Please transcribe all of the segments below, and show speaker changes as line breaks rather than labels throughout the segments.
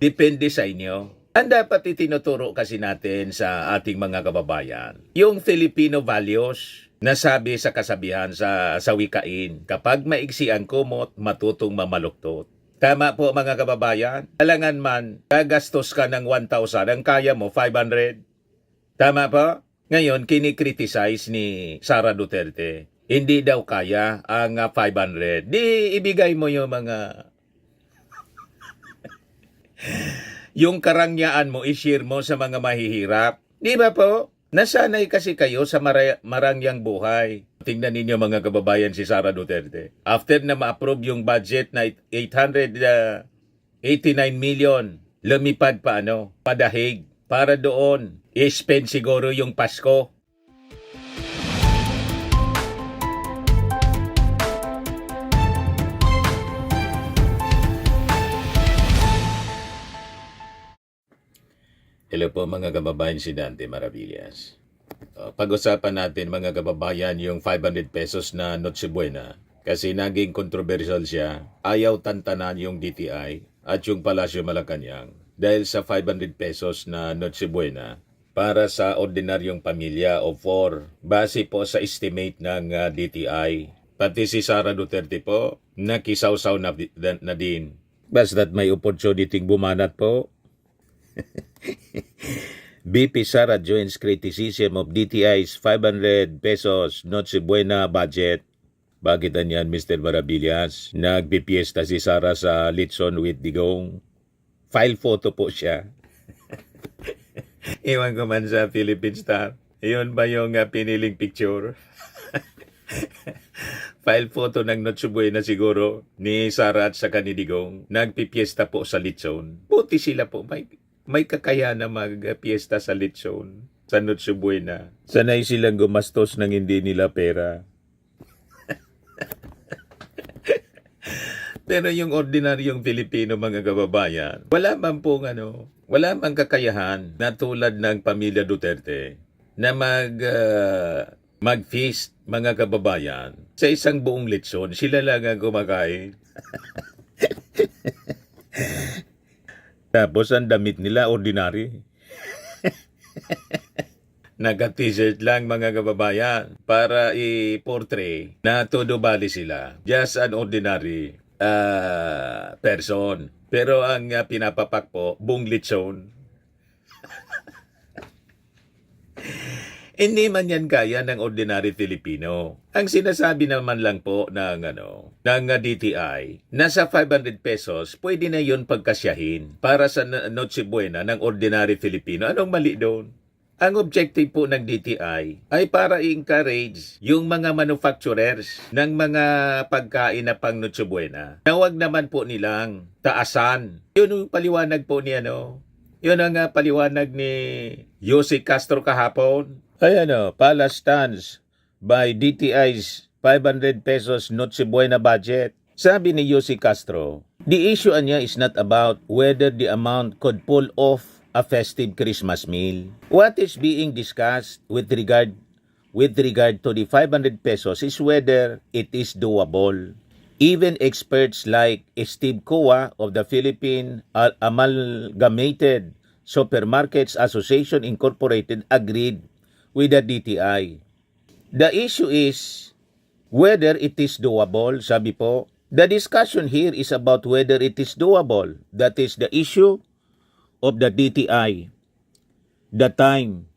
Depende sa inyo. Ang dapat itinuturo kasi natin sa ating mga kababayan, yung Filipino values na sabi sa kasabihan sa wikain, kapag maiksi ang kumot, matutong mamaluktot. Tama po mga kababayan? Alangan man, gagastos ka ng 1,000, ang kaya mo 500. Tama po? Ngayon, kinikriticize ni Sara Duterte. Hindi daw kaya ang 500. Di ibigay mo yung mga yung karangyaan mo, i-share mo sa mga mahihirap. Di ba po? Nasanay kasi kayo sa marangyang buhay. Tingnan ninyo mga kababayan si Sara Duterte. After na ma-approve yung budget na 889 million, lumipad pa padahig para doon. I-spend siguro yung Pasko. Hello po mga kababayan, si Dante Maravillas. Pag-usapan natin mga kababayan yung 500 pesos na Noche Buena kasi naging kontrobersyal siya. Ayaw tantanan yung DTI at yung Palasyo Malacanang dahil sa 500 pesos na Noche Buena para sa ordinaryong pamilya o 4 base po sa estimate ng DTI. Pati si Sara Duterte po nakisaw-saw na din. Basta't may opportunity bumanat po. BP Sara joins criticism of DTI's 500 pesos Noche Buena budget. Bakit yan, Mr. Maravillas? Nagpipiesta si Sara sa Litson with Digong. File photo po siya. Iwan ko man sa Philippine Star. Iyon ba yung piniling picture? File photo ng Noche Buena siguro ni Sara at saka ni Digong. Nagpipiesta po sa Litson. Buti sila po, may kakaya na mag-piesta sa Litson, sa Noche Buena. Sanay silang gumastos ng hindi nila pera. Pero yung ordinaryong Pilipino mga kababayan, wala man kakayahan na tulad ng pamilya Duterte na mag-feast mga kababayan sa isang buong Litson. Sila lang ang kumakain. Tapos ang damit nila ordinary. Naka-t-shirt lang mga kababayan para i-portray na todo bali sila. Just an ordinary person. Pero ang pinapapak po, buong Litson. Hindi man yan kaya ng ordinary Filipino. Ang sinasabi naman lang po ng DTI, nasa 500 pesos, pwede na yun pagkasyahin para sa Noche Buena ng ordinary Filipino. Anong mali doon? Ang objective po ng DTI ay para i-encourage yung mga manufacturers ng mga pagkain na pang Noche Buena. Na huwag naman po nilang taasan. Yun yung paliwanag po ni Yun ang paliwanag ni Yossi Castro kahapon. Ay Palace stands by DTI's 500 pesos Noche Buena budget. Sabi ni Yossi Castro, the issue niya is not about whether the amount could pull off a festive Christmas meal. What is being discussed with regard to the 500 pesos is whether it is doable. Even experts like Steve Coa of the Philippine Amalgamated Supermarkets Association Incorporated agreed with the DTI. The issue is whether it is doable, sabi po. The discussion here is about whether it is doable. That is the issue of the DTI. The time,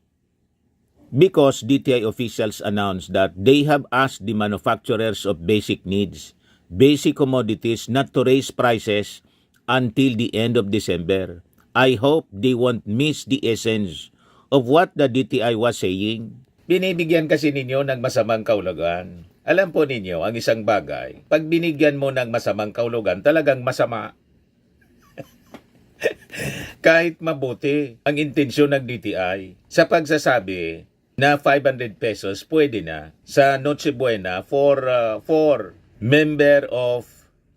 because DTI officials announced that they have asked the manufacturers of basic needs, basic commodities, not to raise prices until the end of December. I hope they won't miss the essence of what the DTI was saying. Binibigyan kasi ninyo ng masamang kaulugan. Alam po ninyo, ang isang bagay, pag binigyan mo ng masamang kaulugan, talagang masama. Kahit mabuti ang intensyon ng DTI sa pagsasabi na 500 pesos pwede na sa Noche Buena for member of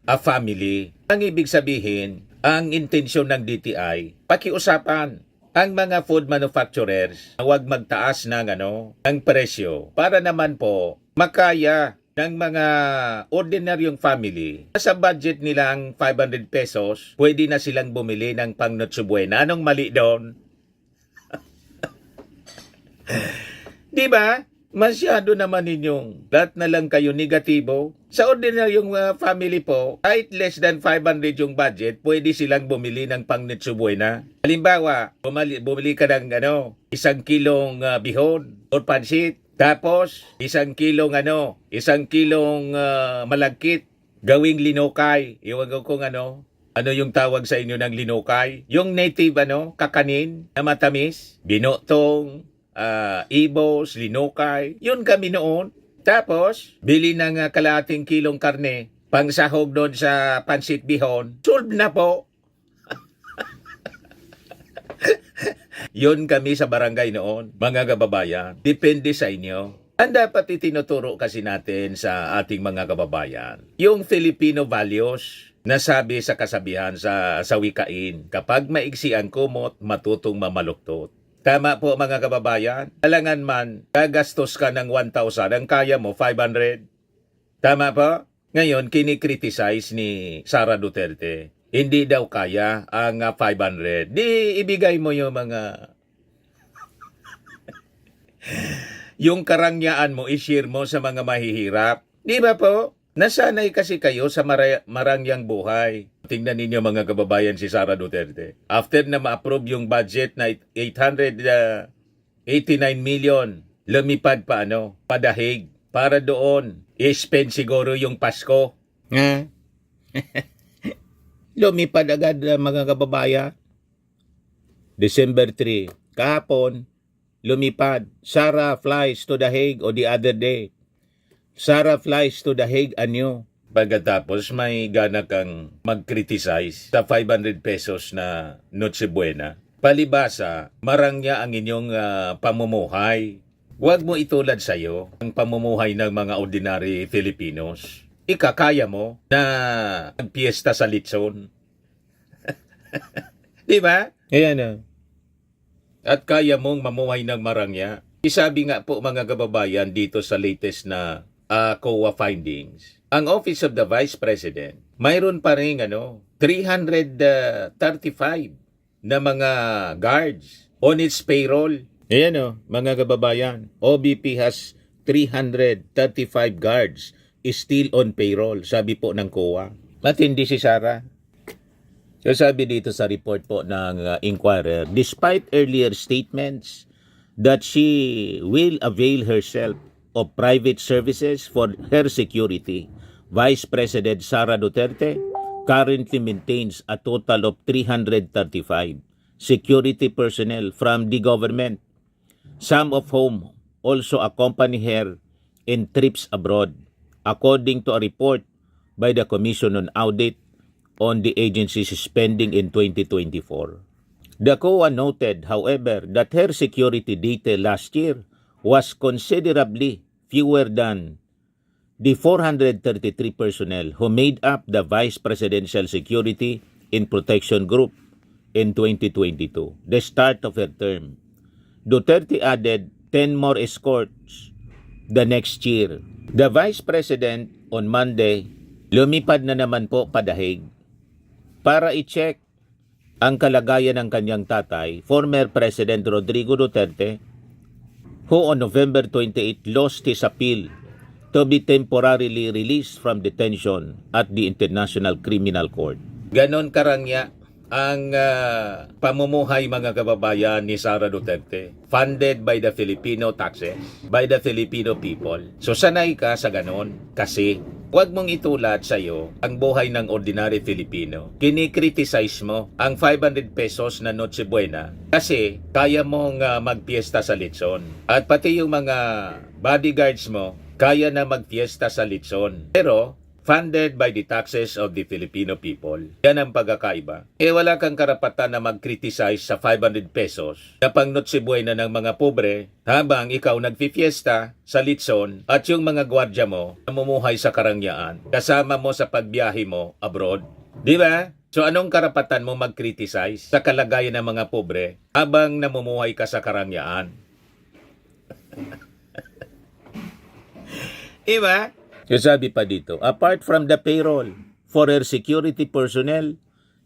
a family. Ang ibig sabihin, ang intensyon ng DTI, pakiusapan ang mga food manufacturers, huwag magtaas ng ang presyo para naman po makaya ng mga ordinaryong family, sa budget nilang 500 pesos, pwede na silang bumili ng pang Noche Buena. Anong mali doon? Di ba? Masyado naman ninyong lahat na lang kayo negatibo. Sa ordinaryong family po, kahit less than 500 yung budget, pwede silang bumili ng pang Noche Buena. Halimbawa, bumili ka ng 1 kilong bihon or pansit. Tapos, 1 kilong malagkit, gawing linokay. Iwag ko kung ano yung tawag sa inyo ng linokay? Yung native kakanin na matamis, binotong, ibos, linokay. Yun kami noon. Tapos, bili ng kalahating kilong karne, pangsahog doon sa pansit bihon. Solve na po. Yun kami sa barangay noon, mga kababayan. Depende sa inyo. Ang dapat itinuturo kasi natin sa ating mga kababayan, yung Filipino values na sabi sa kasabihan sa wikain, kapag maigsi ang kumot, matutong mamaluktot. Tama po mga kababayan, alangan man, gagastos ka ng 1,000, ang kaya mo 500. Tama po? Ngayon, kinikriticize ni Sara Duterte. Hindi daw kaya ang 500. Di ibigay mo yung mga yung karangyaan mo, i-share mo sa mga mahihirap. Di ba po? Nasanay kasi kayo sa marangyang buhay. Tingnan ninyo mga kababayan si Sara Duterte. After na ma-approve yung budget na 889 million, lumipad pa padahig para doon i-spend siguro yung Pasko. Lumipad agad mga kababayan. December 3, kahapon, lumipad. Sara flies to The Hague o the other day. Sara flies to The Hague anyo. Pagkatapos may gana kang mag-criticize sa 500 pesos na Noche Buena. Palibasa, marangya ang inyong pamumuhay. Huwag mo itulad sa'yo ang pamumuhay ng mga ordinary Filipinos. Ikakaya mo na magpiesta sa litson. Di ba? Ayan At kaya mong mamuhay ng marangya. Isabi nga po mga kababayan dito sa latest na COA findings. Ang Office of the Vice President, mayroon pa rin 335 na mga guards on its payroll. Ayan mga kababayan. OBP has 335 guards is still on payroll, sabi po ng COA. Matindi si Sara. So sabi dito sa report po ng Inquirer, despite earlier statements that she will avail herself of private services for her security, Vice President Sara Duterte currently maintains a total of 335 security personnel from the government, some of whom also accompany her in trips abroad, according to a report by the Commission on Audit on the agency's spending in 2024. The COA noted, however, that her security detail last year was considerably fewer than the 433 personnel who made up the Vice Presidential Security and Protection Group in 2022, the start of her term. Duterte added 10 more escorts the next year. The Vice President on Monday, lumipad na naman po pa The Hague para i-check ang kalagayan ng kanyang tatay, former President Rodrigo Duterte, who on November 28 lost his appeal to be temporarily released from detention at the International Criminal Court. Ganon karangya ang pamumuhay mga kababayan ni Sara Duterte, funded by the Filipino taxes, by the Filipino people. So sanay ka sa ganon kasi huwag mong itulad sa iyo ang buhay ng ordinary Filipino. Kinikriticize mo ang 500 pesos na Noche Buena kasi kaya mong magpiesta sa litson. At pati yung mga bodyguards mo kaya na magpiesta sa litson. Pero funded by the taxes of the Filipino people. Yan ang pagkakaiba. Wala kang karapatan na mag-criticize sa 500 pesos na pang Noche Buena ng mga pobre habang ikaw nagpifiesta sa litson at yung mga gwardya mo namumuhay sa karangyaan kasama mo sa pagbiyahe mo abroad. Di ba? So anong karapatan mo mag-criticize sa kalagayan ng mga pobre habang namumuhay ka sa karangyaan? Di ba? Yung sabi pa dito, apart from the payroll for her security personnel,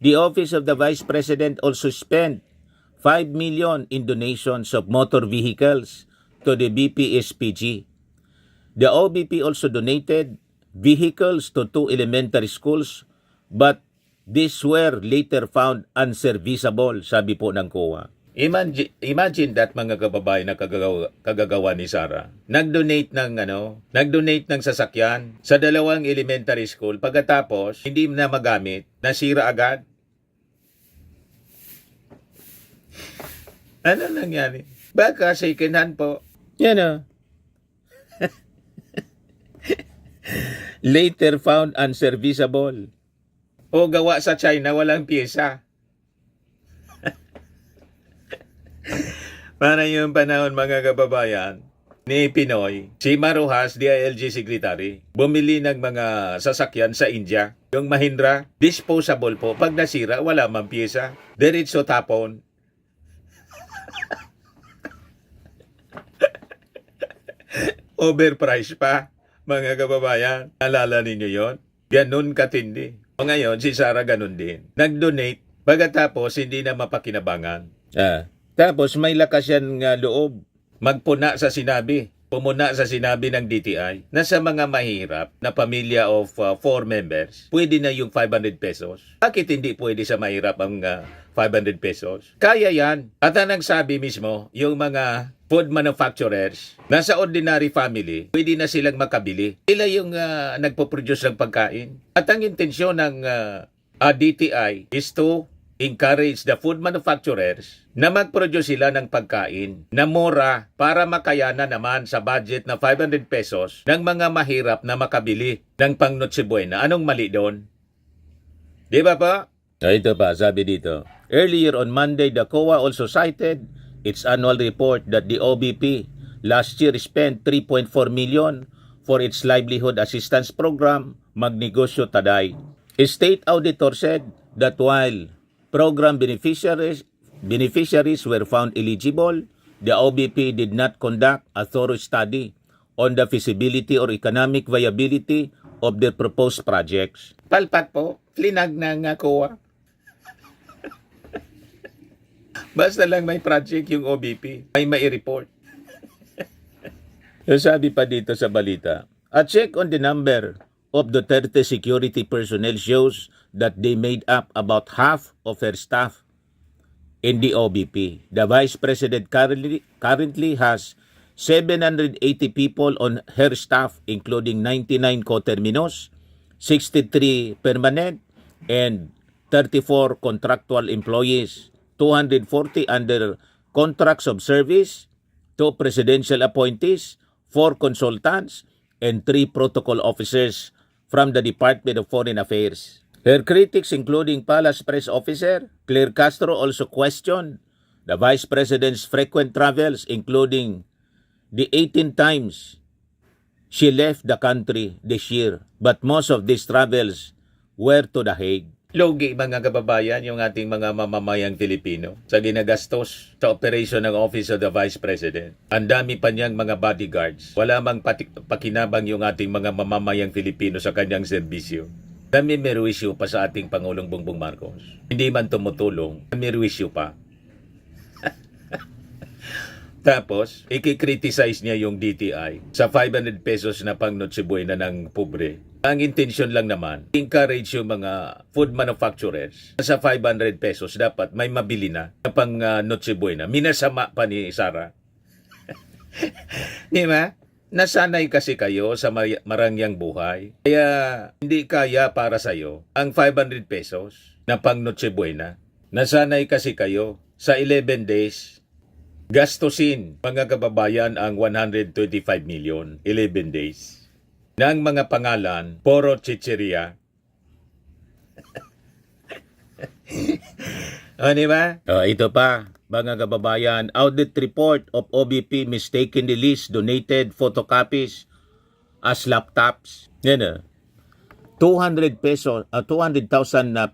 the Office of the Vice President also spent 5 million in donations of motor vehicles to the BPSPG. The OBP also donated vehicles to 2 elementary schools, but these were later found unserviceable, sabi po ng COA. Imagine that, mga kababayan na kagagawa ni Sara. Nag-donate ng sasakyan sa 2 elementary school, pagkatapos hindi na magamit, nasira agad. Ano nangyari? Baka second hand po. Yan o. Later found unserviceable. O gawa sa China, walang pyesa. Para yung panahon, mga kababayan, ni Pinoy, si Maruhas, DILG Secretary, bumili ng mga sasakyan sa India. Yung Mahindra, disposable po. Pag nasira, wala mang pyesa. Diretso tapon. Overpriced pa, mga kababayan. Alala ninyo yon? Ganun katindi. O ngayon, si Sara ganun din. Nag-donate, pagkatapos hindi na mapakinabangan. Tapos may lakas yan nga loob. Magpuna sa sinabi. Pumuna sa sinabi ng DTI na sa mga mahirap na pamilya of 4 members, pwede na yung 500 pesos. Bakit hindi pwede sa mahirap ang 500 pesos? Kaya yan. At ang nagsabi mismo, yung mga food manufacturers na sa ordinary family, pwede na silang makabili. Sila yung nagpo-produce ng pagkain. At ang intensyon ng DTI is to encourage the food manufacturers na mag-produce sila ng pagkain na mura para makayana naman sa budget na 500 pesos ng mga mahirap na makabili ng pang Noche Buena. Anong mali doon? Di ba pa? Ito pa, sabi dito. Earlier on Monday, the COA also cited its annual report that the OBP last year spent 3.4 million for its livelihood assistance program, Magnegosyo Taday. A state auditor said that while program beneficiaries were found eligible, the OBP did not conduct a thorough study on the feasibility or economic viability of the proposed projects. Palpak po, flinag ng COA. Basta lang may project yung OBP, ay mai-report. So sabi pa dito sa balita, a check on the number of Duterte security personnel shows that they made up about half of her staff in the OBP. The Vice President currently has 780 people on her staff, including 99 coterminos, 63 permanent, and 34 contractual employees, 240 under contracts of service, 2 presidential appointees, 4 consultants, and 3 protocol officers from the Department of Foreign Affairs. Her critics, including Palace Press Officer Claire Castro, also questioned the Vice President's frequent travels, including the 18 times she left the country this year. But most of these travels were to The Hague. Logi, mga kababayan, yung ating mga mamamayang Filipino sa ginagastos sa operation ng Office of the Vice President. Ang dami pa niyang mga bodyguards. Wala mang pakinabang yung ating mga mamamayang Filipino sa kanyang serbisyo. Namimirwisyo pa sa ating Pangulong Bongbong Marcos. Hindi man tumutulong, namimirwisyo pa. Tapos, ikikriticize niya yung DTI sa 500 pesos na pang Noche Buena ng pobre. Ang intensyon lang naman, encourage yung mga food manufacturers sa 500 pesos dapat may mabili na pang Noche Buena. Minasama pa ni Sara. Di ba? Nasanay kasi kayo sa marangyang buhay. Kaya hindi kaya para sa'yo ang 500 pesos na pang Noche Buena. Nasanay kasi kayo sa 11 days gastusin, mga kababayan, ang 125 million, 11 days. Ng mga pangalan, puro chicheria. O, di ba? Ito pa, mga kababayan, audit report of OBP mistakenly list donated photocopies as laptops. Yan 200,000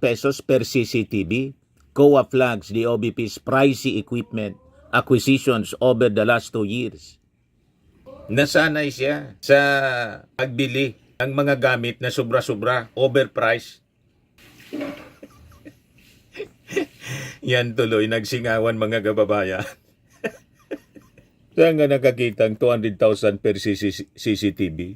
pesos per CCTV. COA flags the OBP's pricey equipment acquisitions over the last 2 years. Nasanay siya sa pagbili ang mga gamit na sobra-sobra, overpriced. Yan tuloy, nagsingawan mga kababayan. Saan nga nakakita ang 200,000 per CCTV?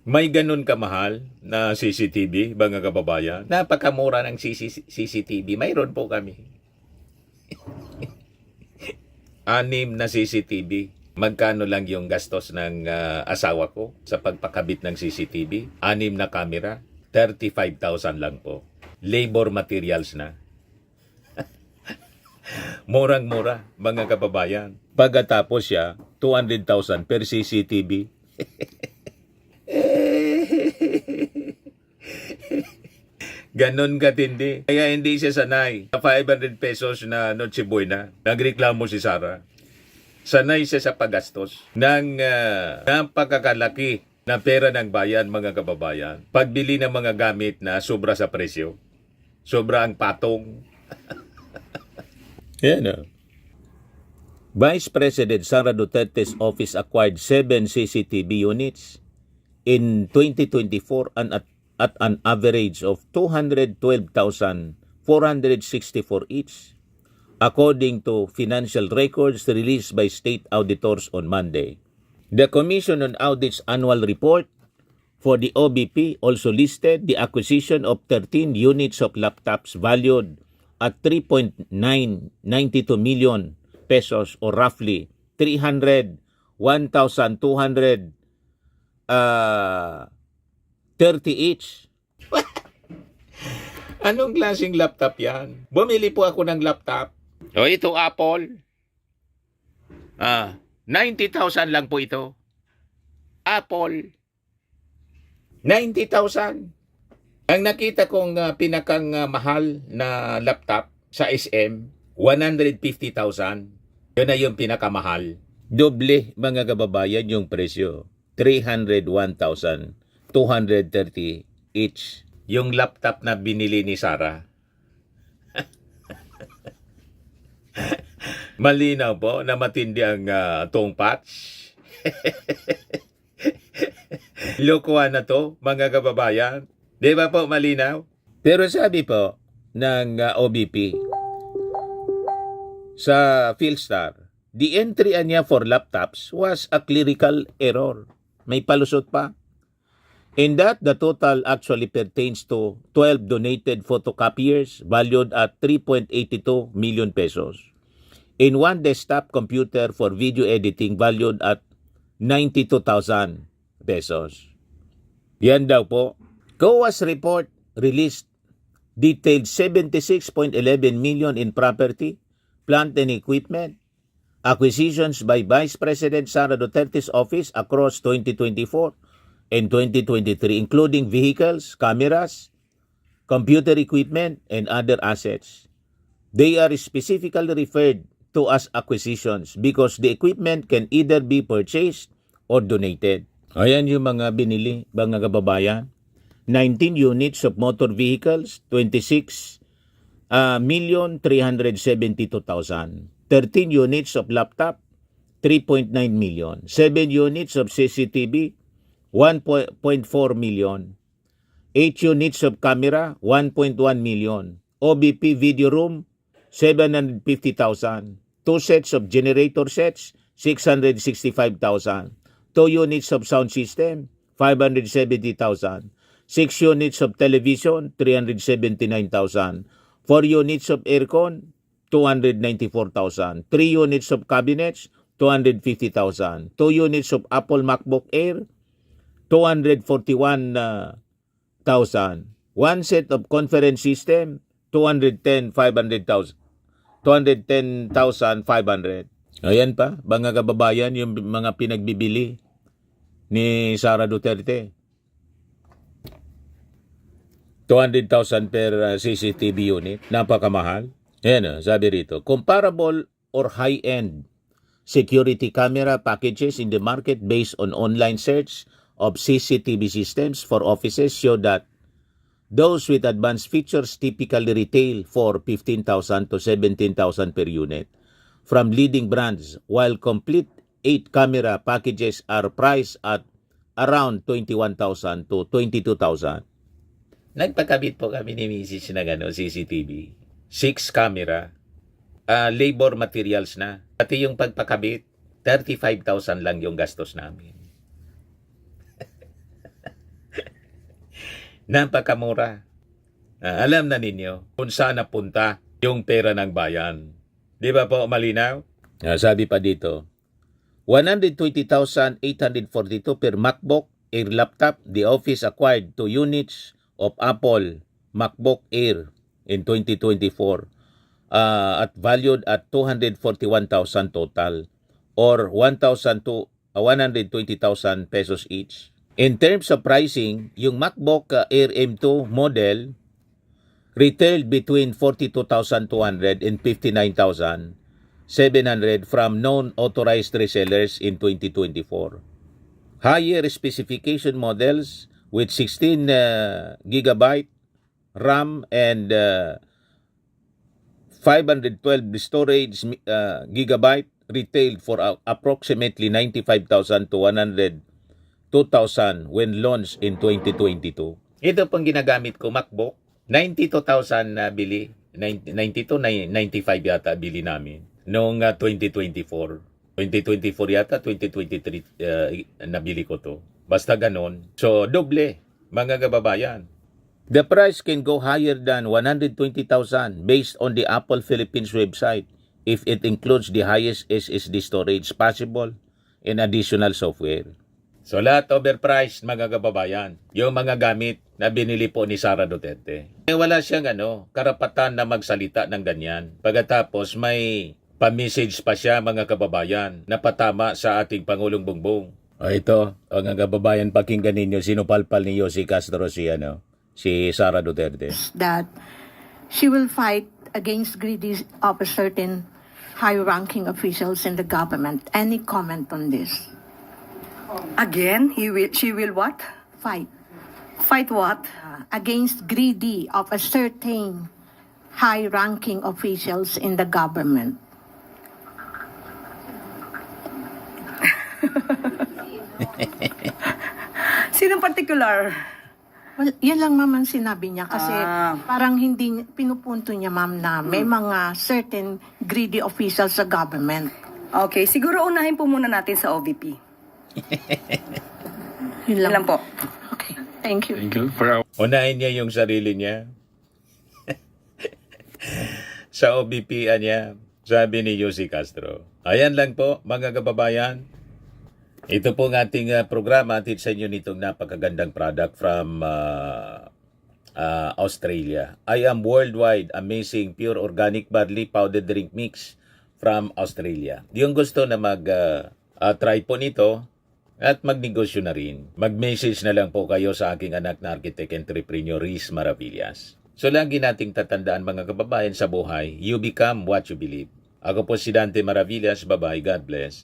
May ganun kamahal na CCTV, mga kababayan? Napakamura ng CCTV. Mayroon po kami. 6 na CCTV. Magkano lang yung gastos ng asawa ko sa pagpakabit ng CCTV? 6 na camera, 35,000 lang po. Labor materials na. Murang-mura, mga kababayan. Pagkatapos siya, 200,000 per CCTV. Ganon katindi. Kaya hindi siya sanay. 500 pesos na Noche Buena. Nagreklamo si Sarah. Sanay siya sa paggastos ng napakakalaki na pera ng bayan, mga kababayan. Pagbili ng mga gamit na sobra sa presyo. Sobra ang patong. Yan o. Vice President Sara Duterte's office acquired 7 CCTV units in 2024 at an average of 212,464 each, according to financial records released by state auditors on Monday. The Commission on Audit's annual report for the OBP also listed the acquisition of 13 units of laptops valued at 3.992 million pesos or roughly 1,230 each. Anong klaseng laptop yan? Bumili po ako ng laptop. O ito Apple. 90,000 lang po ito. Apple. 90,000. Ang nakita kong pinakang mahal na laptop sa SM, 150,000. Yun na yung pinakamahal. Doble, mga kababayan, yung presyo. 301,230 each. Yung laptop na binili ni Sarah. Malinaw po na matindi ang tong patch. Lokohan na to, mga kababayan. Di ba po malinaw? Pero sabi po ng OBP sa Philstar, the entry niya for laptops was a clerical error. May palusot pa. In that, the total actually pertains to 12 donated photocopiers valued at 3.82 million pesos. In one desktop computer for video editing valued at 92,000 pesos. Yan daw po. COA's report released detailed 76.11 million in property, plant and equipment, acquisitions by Vice President Sara Duterte's office across 2024 and 2023, including vehicles, cameras, computer equipment, and other assets. They are specifically referred to as acquisitions because the equipment can either be purchased or donated. Ayan yung mga binili, mga kababayan. 19 units of motor vehicles, 26,372,000. 13 units of laptop, 3.9 million. 7 units of CCTV, 1.4 million. 8 units of camera, 1.1 million. OBP video room, 750,000. 2 sets of generator sets, 665,000. 2 units of sound system, 570,000. 6 units of television, 379,000. 4 units of aircon, 294,000. 3 units of cabinets, 250,000. 2 units of Apple MacBook Air, 241,000. 1 set of conference system, 210,500. Ayan pa, mga kababayan, yung mga pinagbibili ni Sara Duterte. 200,000 per CCTV unit. Napakamahal. Ayan, sabi rito, comparable or high-end security camera packages in the market based on online search of CCTV systems for offices show that those with advanced features typically retail for 15,000 to 17,000 per unit from leading brands, while complete 8 camera packages are priced at around 21,000 to 22,000. Nagpakabit po kami ni Mrs. na CCTV. 6 camera. Labor materials na. Pati yung pagpakabit, 35,000 lang yung gastos namin. Napakamura. Alam na ninyo kung saan napunta yung pera ng bayan. Di ba po malinaw? Sabi pa dito, 120,842 per MacBook Air laptop. The office acquired 2 units of Apple MacBook Air in 2024 at valued at 241,000 total or 120,000 pesos each. In terms of pricing, yung MacBook Air M2 model retailed between 42,200 and 59,700 from known authorized resellers in 2024. Higher specification models with 16 gigabyte RAM and 512 storage gigabyte retailed for approximately 95,000 to 102,000 when launched in 2022. Ito pong ginagamit ko MacBook, 92,000 na bili, 92, 95 yata bili namin noong 2024. 2024 yata, 2023 nabili ko to. Basta ganon. So, doble, mga kababayan. The price can go higher than 120,000 based on the Apple Philippines website if it includes the highest SSD storage possible and additional software. So, lahat overpriced, mga kababayan. Yung mga gamit na binili po ni Sara Duterte. Wala siyang karapatan na magsalita ng ganyan. Pagkatapos may pa-message pa siya, mga kababayan, na patama sa ating Pangulong Bongbong. Ito, mga kababayan, pakinggan ninyo, sinupalpal ni Yossi Castro si Sara Duterte.
That she will fight against greedy of a certain high-ranking officials in the government. Any comment on this?
Again, she will what?
Fight
Fight what?
against greedy of a certain high-ranking officials in the government.
Sinong particular?
Well, yan lang ma'am ang sinabi niya kasi parang hindi pinupunto niya ma'am na may mga certain greedy officials sa government.
Okay, siguro unahin po muna natin sa OVP.
Yun
Yun lang po.
Okay, thank you.
Unahin niya yung sarili niya. Sa OBP niya, sabi ni Yossi Castro. Ayan lang po, mga kababayan. Ito po ang ating programa atid sa inyo nitong napakagandang product from Australia. I am worldwide amazing pure organic barley powdered drink mix from Australia. Yung gusto na mag-try po nito at magnegosyo na rin, mag-message na lang po kayo sa aking anak na architect entrepreneur Riz Maravillas. So lagi nating tatandaan, mga kababayan, sa buhay, you become what you believe. Ako po si Dante Maravillas. Bye-bye. God bless.